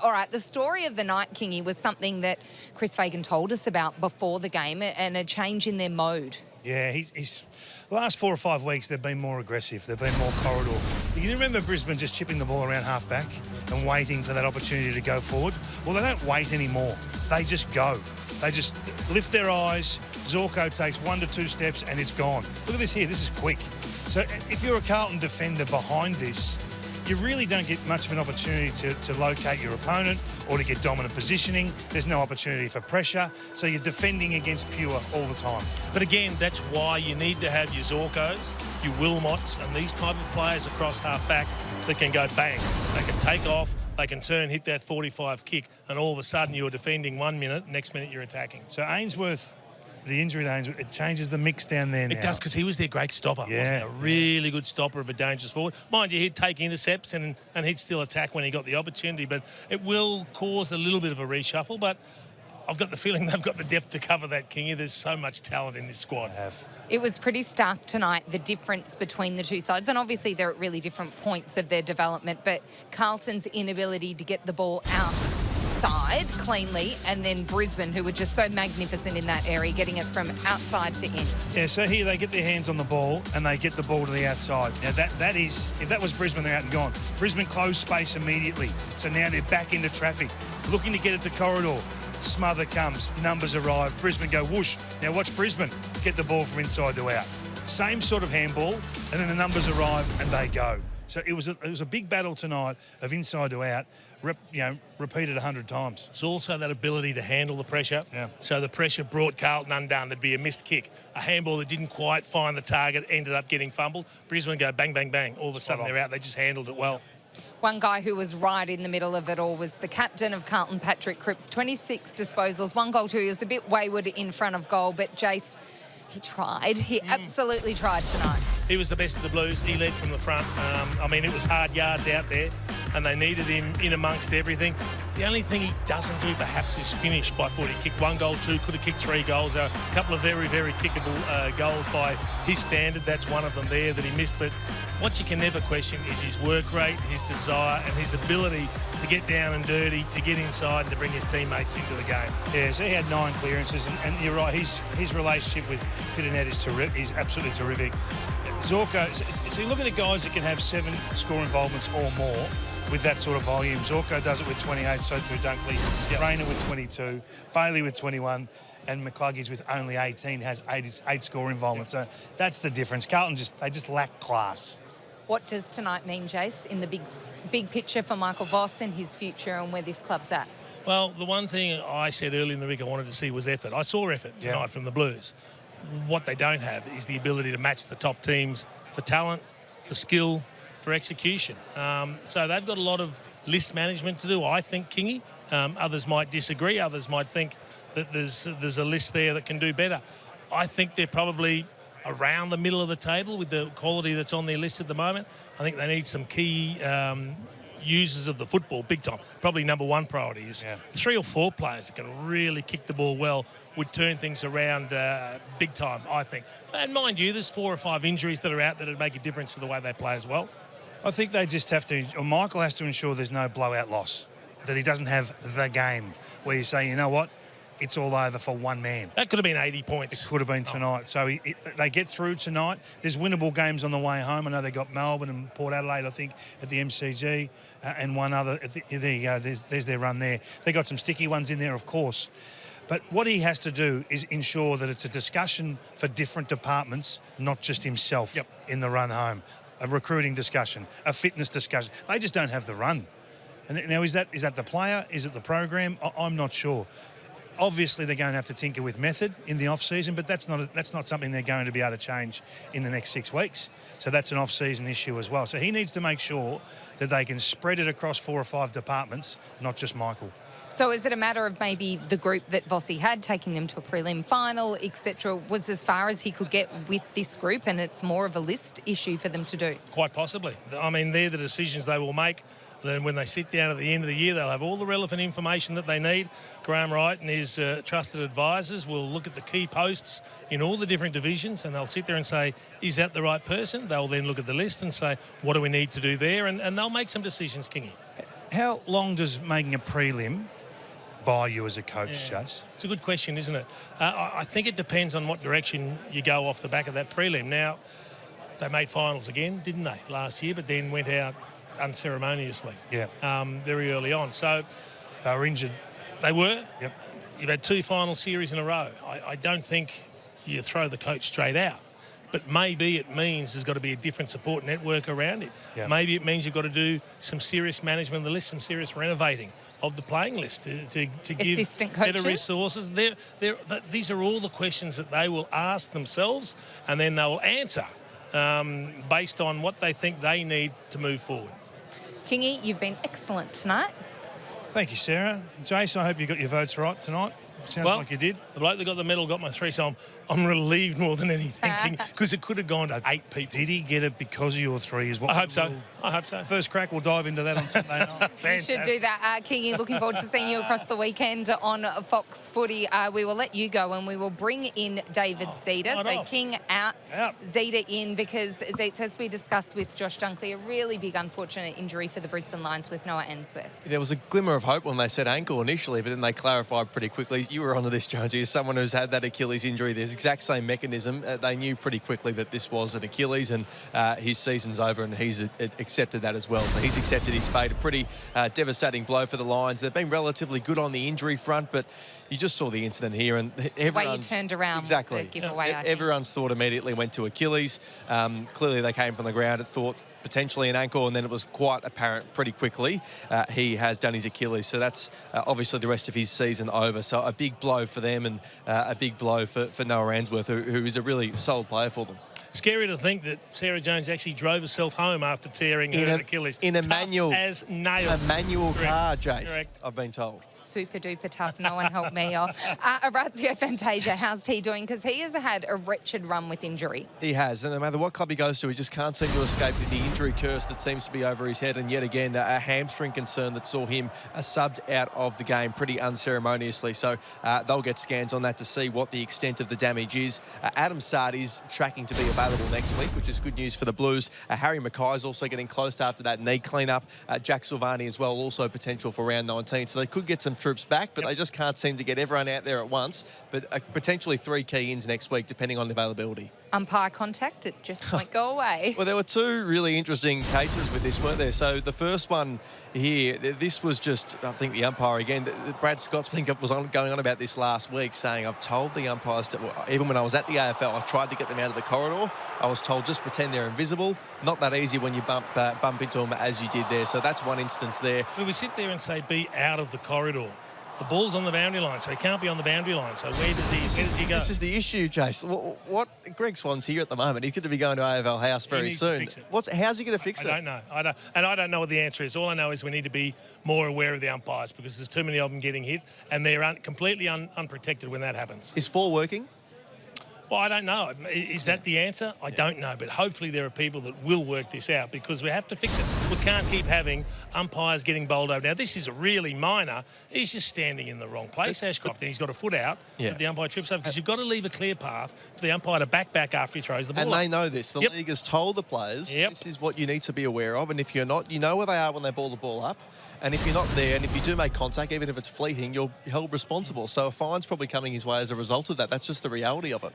All right, the story of the night, Kingy, was something that Chris Fagan told us about before the game, and a change in their mode. Yeah, he's the last 4 or 5 weeks they've been more aggressive. They've been more corridor. You can remember Brisbane just chipping the ball around half-back and waiting for that opportunity to go forward. Well, they don't wait anymore. They just go. They just lift their eyes. Zorko takes 1 to 2 steps and it's gone. Look at this here. This is quick. So if you're a Carlton defender behind this, you really don't get much of an opportunity to locate your opponent or to get dominant positioning. There's no opportunity for pressure. So you're defending against pure all the time. But again, that's why you need to have your Zorkos, your Wilmots, and these type of players across half-back that can go bang. They can take off, they can turn, hit that 45 kick, and all of a sudden you're defending 1 minute, next minute you're attacking. So Ainsworth, the injury to Ainsworth, it changes the mix down there now. It does, because he was their great stopper, wasn't he? A really good stopper of a dangerous forward. Mind you, he'd take intercepts and he'd still attack when he got the opportunity, but it will cause a little bit of a reshuffle, but I've got the feeling they've got the depth to cover that, Kingy. There's so much talent in this squad. It was pretty stark tonight, the difference between the two sides, and obviously they're at really different points of their development, but Carlton's inability to get the ball outside cleanly, and then Brisbane, who were just so magnificent in that area, getting it from outside to in. Yeah, so here they get their hands on the ball and they get the ball to the outside. Now that is, if that was Brisbane, they're out and gone. Brisbane closed space immediately, so now they're back into traffic, looking to get it to corridor. Smother comes, numbers arrive, Brisbane go whoosh. Now watch Brisbane get the ball from inside to out. Same sort of handball, and then the numbers arrive and they go. So it was a big battle tonight of inside to out, repeated 100 times. It's also that ability to handle the pressure. Yeah. So the pressure brought Carlton undone. There'd be a missed kick, a handball that didn't quite find the target, ended up getting fumbled. Brisbane go bang, bang, bang. All of a sudden they're out. They just handled it well. One guy who was right in the middle of it all was the captain of Carlton, Patrick Cripps. 26 disposals, 1 goal, 2. He was a bit wayward in front of goal, but Jace, he tried. He absolutely tried tonight. He was the best of the Blues. He led from the front. I mean, it was hard yards out there, and they needed him in amongst everything. The only thing he doesn't do, perhaps, is finish by foot. He kicked 1 goal, 2, could have kicked 3 goals. A couple of very, very kickable goals by his standard. That's one of them there that he missed. But what you can never question is his work rate, his desire, and his ability to get down and dirty, to get inside, and to bring his teammates into the game. Yeah, so he had 9 clearances, and you're right, his relationship with Pitternet is absolutely terrific. Zorko, so you look at the guys that can have 7 score involvements or more with that sort of volume. Zorko does it with 28, so too Dunkley, Rayner with 22, Bailey with 21, and McCluggage with only 18 has 8 score involvements. So that's the difference. Carlton they just lack class. What does tonight mean, Jace, in the big picture for Michael Voss and his future and where this club's at? Well, the one thing I said early in the week I wanted to see was effort. I saw effort tonight from the Blues. What they don't have is the ability to match the top teams for talent, for skill, for execution. So they've got a lot of list management to do, I think, Kingy. Others might disagree. Others might think that there's a list there that can do better. I think they're probably around the middle of the table with the quality that's on their list at the moment. I think they need some key users of the football big time. Probably number 1 priority is 3 or 4 players that can really kick the ball well, would turn things around big time, I think. And mind you, there's 4 or 5 injuries that are out that would make a difference to the way they play as well. I think they just have to, or Michael has to ensure there's no blowout loss, that he doesn't have the game where you say, you know what, it's all over for one man. That could have been 80 points. It could have been tonight. So they get through tonight. There's winnable games on the way home. I know they got Melbourne and Port Adelaide, I think, at the MCG, and one other. There you go. There's their run there. They got some sticky ones in there, of course. But what he has to do is ensure that it's a discussion for different departments, not just himself in the run home. A recruiting discussion, a fitness discussion. They just don't have the run. And now, is that the player? Is it the program? I'm not sure. Obviously, they're going to have to tinker with method in the off-season, but that's not something they're going to be able to change in the next 6 weeks. So that's an off-season issue as well. So he needs to make sure that they can spread it across 4 or 5 departments, not just Michael. So is it a matter of maybe the group that Vossi had, taking them to a prelim final, etc., was as far as he could get with this group, and it's more of a list issue for them to do? Quite possibly. I mean, they're the decisions they will make. Then when they sit down at the end of the year, they'll have all the relevant information that they need. Graham Wright and his trusted advisors will look at the key posts in all the different divisions, and they'll sit there and say, is that the right person? They'll then look at the list and say, what do we need to do there? And they'll make some decisions, Kingy. How long does making a prelim buy you as a coach, Jace? It's a good question, isn't it? I think it depends on what direction you go off the back of that prelim. Now, they made finals again, didn't they, last year, but then went out unceremoniously very early on. So They were injured. they were. Yep. You've had 2 final series in a row. I don't think you throw the coach straight out. But maybe it means there's got to be a different support network around it. Yep. Maybe it means you've got to do some serious management of the list, some serious renovating of the playing list to give Assistant better coaches? resources. These are all the questions that they will ask themselves, and then they will answer based on what they think they need to move forward. Kingy, you've been excellent tonight. Thank you, Sarah. Jason, I hope you got your votes right tonight. Sounds like you did. The bloke that got the medal got my 3, so I'm relieved more than anything because it could have gone to 8 people. Did he get it because of your 3? Is what I hope so. will- I hope so. First crack, we'll dive into that on Sunday night. You should do that. Kingy, looking forward to seeing you across the weekend on Fox Footy. We will let you go and we will bring in David Zeta. right So off. King out, Zeta in, because Zeets, as we discussed with Josh Dunkley, a really big unfortunate injury for the Brisbane Lions with Noah Answorth. There was a glimmer of hope when they said ankle initially, but then they clarified pretty quickly. You were onto this, Jonesy, as someone who's had that Achilles injury, the exact same mechanism. They knew pretty quickly that this was an Achilles, and his season's over, and he's accepted that as well. So he's accepted his fate. A pretty devastating blow for the Lions. They've been relatively good on the injury front, but you just saw the incident here, and everyone's... turned around was exactly. the giveaway, I think. Everyone's thought immediately went to Achilles. Clearly, they came from the ground and thought potentially an ankle, and then it was quite apparent pretty quickly he has done his Achilles. So that's obviously the rest of his season over. So a big blow for them, and a big blow for Noah Answorth, who is a really solid player for them. Scary to think that Sarah Jones actually drove herself home after tearing her Achilles. In a Tough manual, as nails. a manual Correct. car, Jace. Correct. I've been told. Super duper tough. No one helped me. Orazio Fantasia, how's he doing? Because he has had a wretched run with injury. He has, and no matter what club he goes to, he just can't seem to escape the injury curse that seems to be over his head. And yet again, a hamstring concern that saw him subbed out of the game pretty unceremoniously. So they'll get scans on that to see what the extent of the damage is. Adam Sard is tracking to be available next week, which is good news for the Blues. Harry Mackay's also getting close after that knee clean-up. Jack Silvani as well, also potential for round 19. So they could get some troops back, but they just can't seem to get everyone out there at once. But potentially 3 key-ins next week, depending on the availability. Umpire contact, it just won't go away. Well, there were 2 really interesting cases with this, weren't there? So the first one here, this was just, I think the umpire again, Brad Scott was going on about this last week, saying, I've told the umpires, even when I was at the AFL, I tried to get them out of the corridor. I was told just pretend they're invisible. Not that easy when you bump into them as you did there. So that's one instance there. Well, we sit there and say, be out of the corridor. The ball's on the boundary line, so he can't be on the boundary line. So where does he go? This is the issue, Jace. What Greg Swan's here at the moment. He's going to be going to AFL House very soon. How's he going to fix it? I don't know. I don't know what the answer is. All I know is we need to be more aware of the umpires because there's too many of them getting hit, and they're completely unprotected when that happens. Is 4 working? Well, I don't know. Is that the answer? I don't know. But hopefully there are people that will work this out because we have to fix it. We can't keep having umpires getting bowled over. Now, this is really minor. He's just standing in the wrong place, Ashcroft. And he's got a foot out. But the umpire trips over because you've got to leave a clear path for the umpire to back after he throws the ball. And they know this. The league has told the players this is what you need to be aware of. And if you're not, you know where they are when they ball the ball up. And if you're not there, and if you do make contact, even if it's fleeting, you're held responsible. So a fine's probably coming his way as a result of that. That's just the reality of it.